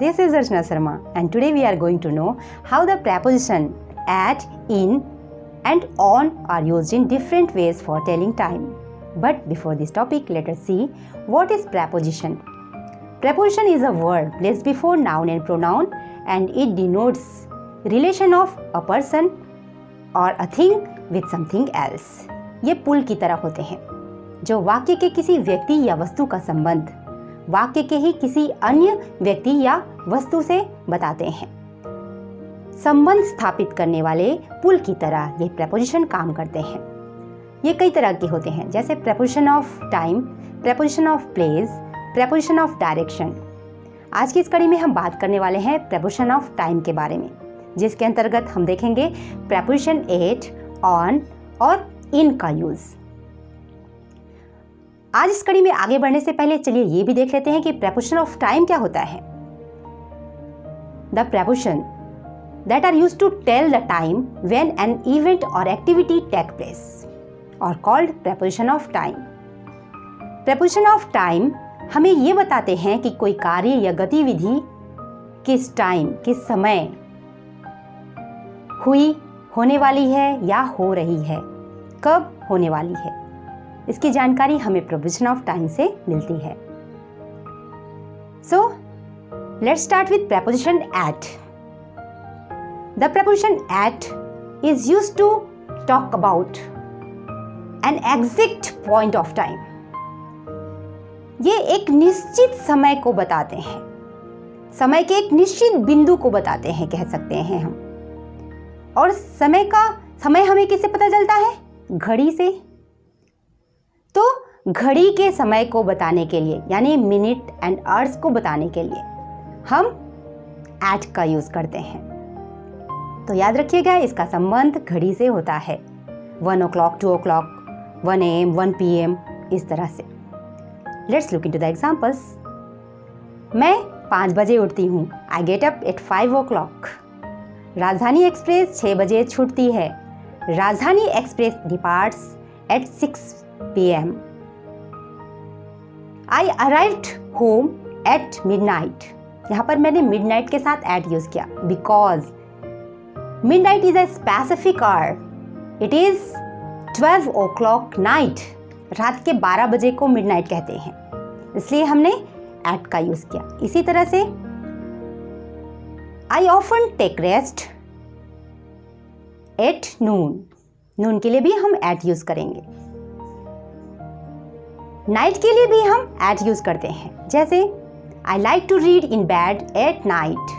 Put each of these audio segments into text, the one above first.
This is Archana Sharma and today we are going to know how the preposition at, in and on are used in different ways for telling time. But before this topic, let us see what is preposition. Preposition is a word placed before noun and pronoun and it denotes relation of a person or a thing with something else. ये पुल की तरह होते हैं जो वाक्य के किसी व्यक्ति या वस्तु का संबंध वाक्य के ही किसी अन्य व्यक्ति या वस्तु से बताते हैं। संबंध स्थापित करने वाले पुल की तरह ये preposition काम करते हैं। ये कई तरह के होते हैं जैसे preposition of time, preposition of place, preposition of direction। आज की इस कड़ी में हम बात करने वाले हैं preposition of time के बारे में, जिसके अंतर्गत हम देखेंगे preposition at, on और in का यूज। आज इस कड़ी में आगे बढ़ने से पहले चलिए ये भी देख लेते हैं कि preposition of time क्या होता है। The preposition that are used to tell the time when an event or activity take place are called preposition of time. Preposition of time हमें ये बताते हैं कि कोई कार्य या गतिविधि किस टाइम, किस समय हुई, होने वाली है या हो रही है, कब होने वाली है। इसकी जानकारी हमें preposition of time से मिलती है। So, let's start with preposition at. The preposition at is used to talk about an exact point of time. ये एक निश्चित समय को बताते हैं, समय के एक निश्चित बिंदु को बताते हैं कह सकते हैं हम। और समय हमें किससे पता चलता है? घड़ी से। तो घड़ी के समय को बताने के लिए यानी मिनट एंड आवर्स को बताने के लिए हम एट का यूज करते हैं। तो याद रखिएगा इसका संबंध घड़ी से होता है। 1 o'clock, 2 o'clock, 1 AM, 1 PM इस तरह से। Let's look into the examples. मैं 5 बजे उठती हूँ। I get up at 5 o'clock। Rajdhani Express 6 बजे छूटती है। Rajdhani Express departs at 6 PM. I arrived home at midnight. यहाँ पर मैंने midnight के साथ at यूज किया because midnight is a specific hour. It is 12 o'clock night. रात के 12 बजे को midnight कहते हैं, इसलिए हमने at का यूज किया। इसी तरह से I often take rest at noon. noon के लिए भी हम at यूज करेंगे। नाइट के लिए भी हम एट यूज करते हैं, जैसे I like to read in bed at night.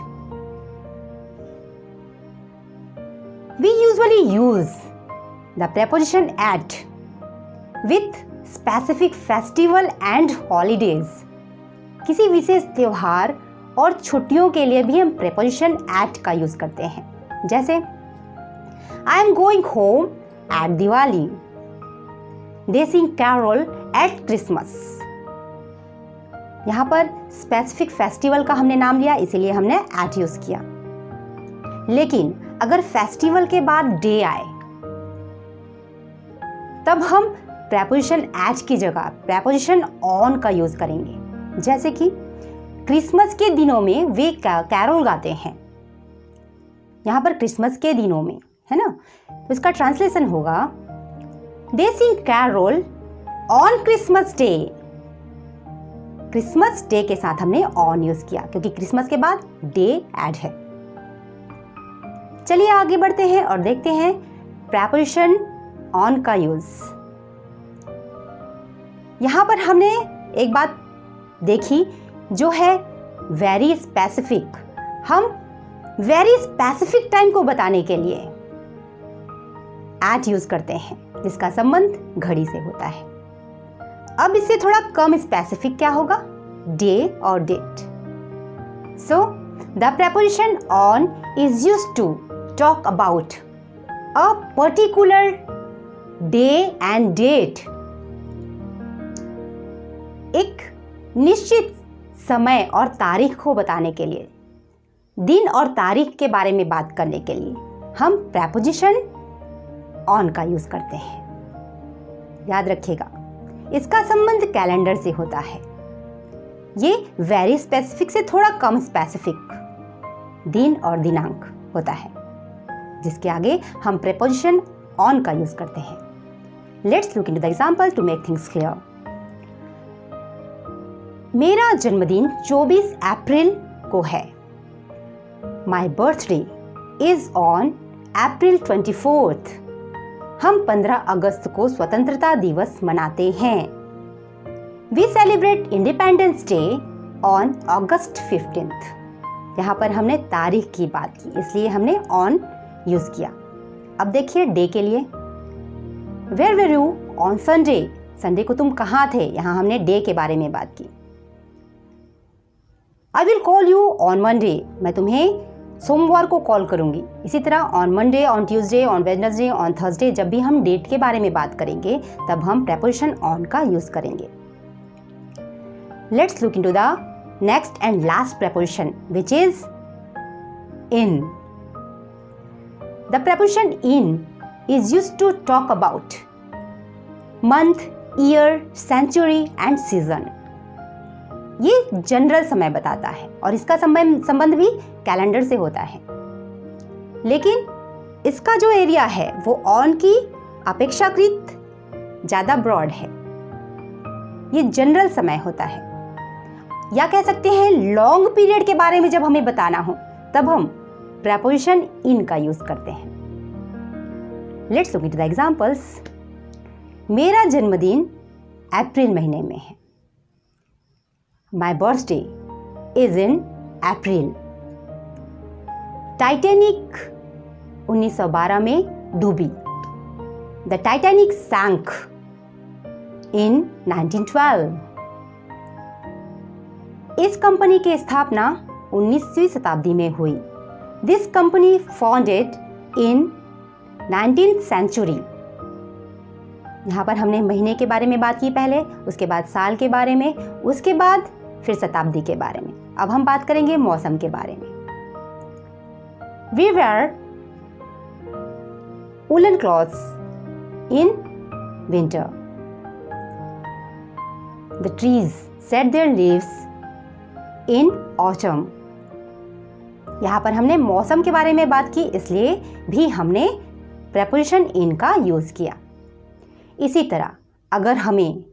We usually use the preposition at with specific festival and holidays. किसी विशेष त्योहार और छुट्टियों के लिए भी हम preposition at का यूज करते हैं, जैसे I am going home at Diwali. They sing carol at Christmas. यहाँ पर स्पेसिफिक फेस्टिवल का हमने नाम लिया, इसीलिए हमने at यूज किया। लेकिन अगर फेस्टिवल के बाद डे आए तब हम preposition at की जगह preposition on का यूज करेंगे, जैसे कि क्रिसमस के दिनों में वे कैरोल गाते हैं। यहाँ पर क्रिसमस के दिनों में है ना, तो इसका ट्रांसलेशन होगा They sing carol on Christmas Day. Christmas day के साथ हमने on यूज किया क्योंकि क्रिसमस के बाद डे ऐड है। चलिए आगे बढ़ते हैं और देखते हैं preposition on का यूज। यहां पर हमने एक बात देखी जो है वेरी स्पेसिफिक। हम वेरी स्पेसिफिक टाइम को बताने के लिए at यूज करते हैं, जिसका संबंध घड़ी से होता है। अब इससे थोड़ा कम स्पेसिफिक क्या होगा? डे और date. So the preposition on is used to talk about a particular day and date. एक निश्चित समय और तारीख को बताने के लिए, दिन और तारीख के बारे में बात करने के लिए हम preposition on का यूज करते हैं। याद रखिएगा इसका संबंध कैलेंडर से होता है। ये वेरी स्पेसिफिक से थोड़ा कम स्पेसिफिक दिन और दिनांक होता है, जिसके आगे हम प्रेपोजिशन ऑन का यूज करते हैं। Let's look into the example to make things clear. मेरा जन्मदिन 24 अप्रैल को है। My birthday is on April 24th। हम 15 अगस्त को स्वतंत्रता दिवस मनाते हैं। We celebrate independence day on August 15th। यहाँ पर हमने तारीख की बात की, इसलिए हमने ऑन यूज किया। अब देखिए डे के लिए, where were you on Sunday. Sunday को तुम कहाँ थे, यहाँ हमने डे के बारे में बात की। I will call you on Monday. मैं तुम्हें सोमवार को कॉल करूंगी। इसी तरह on Monday, on Tuesday, on Wednesday, on Thursday, जब भी हम डेट के बारे में बात करेंगे तब हम प्रेपोजिशन ऑन का यूज करेंगे। Let's look into the next and last preposition, which is in. The preposition in is used to talk about month, year, century and season. ये जनरल समय बताता है और इसका संबंध भी कैलेंडर से होता है, लेकिन इसका जो एरिया है वो ऑन की अपेक्षाकृत ज़्यादा ब्रॉड है। ये जनरल समय होता है, या कह सकते हैं लॉन्ग पीरियड के बारे में जब हमें बताना हो तब हम प्रेपोजिशन इन का यूज करते हैं। Let's look into the examples. मेरा जन्मदिन अप्रैल महीने में है। My birthday is in April. Titanic 1912 में डूबी। द टाइटैनिक सैंक इन 1912। इस कंपनी की स्थापना 19वीं शताब्दी में हुई। This company founded in 19th century। यहाँ पर हमने महीने के बारे में बात की पहले, उसके बाद साल के बारे में, उसके बाद फिर शताब्दी के बारे में। अब हम बात करेंगे मौसम के बारे में। We wear woollen clothes in winter. The trees set their leaves in autumn. यहाँ पर हमने मौसम के बारे में बात की, इसलिए भी हमने प्रेपोजिशन इन का यूज किया। इसी तरह अगर हमें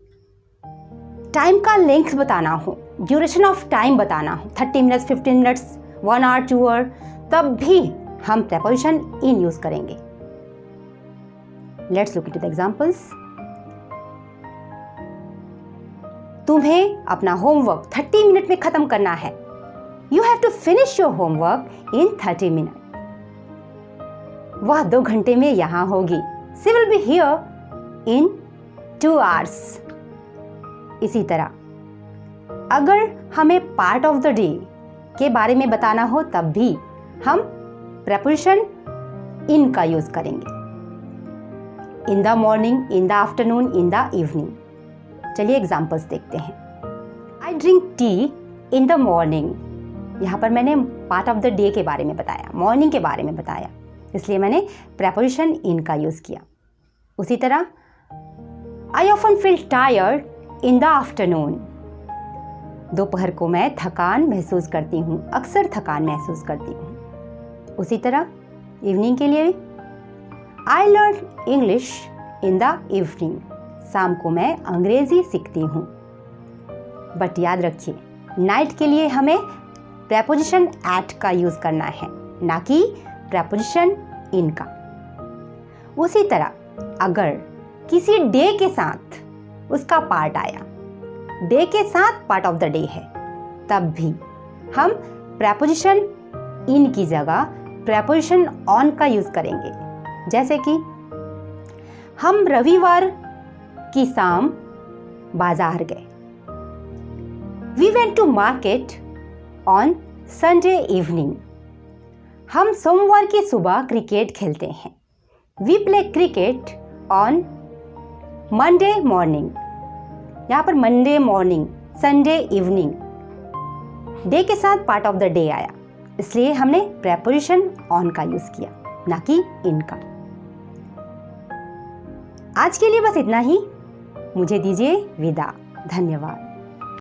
टाइम का लेंथ बताना हो, ड्यूरेशन ऑफ टाइम बताना हो, 30 मिनट्स, 15 मिनट्स, 1 आवर, 2 आवर, तब भी हम प्रेपोजिशन इन यूज करेंगे। Let's look into the examples. तुम्हें अपना होमवर्क 30 मिनट में खत्म करना है। You have to finish your homework in 30 minute. वह 2 घंटे में यहां होगी। She will be here in 2 hours। इसी तरह अगर हमें पार्ट ऑफ द डे के बारे में बताना हो तब भी हम प्रेपोजिशन इन का यूज करेंगे। In the morning, in the afternoon, in the evening. चलिए एग्जाम्पल्स देखते हैं। I drink tea in the morning. यहाँ पर मैंने पार्ट ऑफ द डे के बारे में बताया, मॉर्निंग के बारे में बताया, इसलिए मैंने प्रेपोजिशन इन का यूज़ किया। उसी तरह I often feel tired in the afternoon. दोपहर को मैं थकान महसूस करती हूँ, अक्सर थकान महसूस करती हूँ। उसी तरह इवनिंग के लिए I learn English in the evening. शाम को मैं अंग्रेजी सीखती हूँ। बट याद रखिए, नाइट के लिए हमें प्रेपोजिशन एट का यूज करना है, ना कि प्रेपोजिशन इन का। उसी तरह अगर किसी डे के साथ उसका पार्ट आया, डे के साथ पार्ट ऑफ द डे है, तब भी हम प्रेपोजिशन इन की जगह प्रेपोजिशन ऑन का यूज करेंगे। जैसे कि हम रविवार की शाम बाजार गए। We went to market on Sunday evening. हम सोमवार की सुबह क्रिकेट खेलते हैं। We play cricket on Monday morning. यहाँ पर Monday morning, Sunday evening, day के साथ पार्ट ऑफ द डे आया, इसलिए हमने प्रेपोजिशन ऑन का यूज किया, ना कि इन का। आज के लिए बस इतना ही। मुझे दीजिए विदा। धन्यवाद।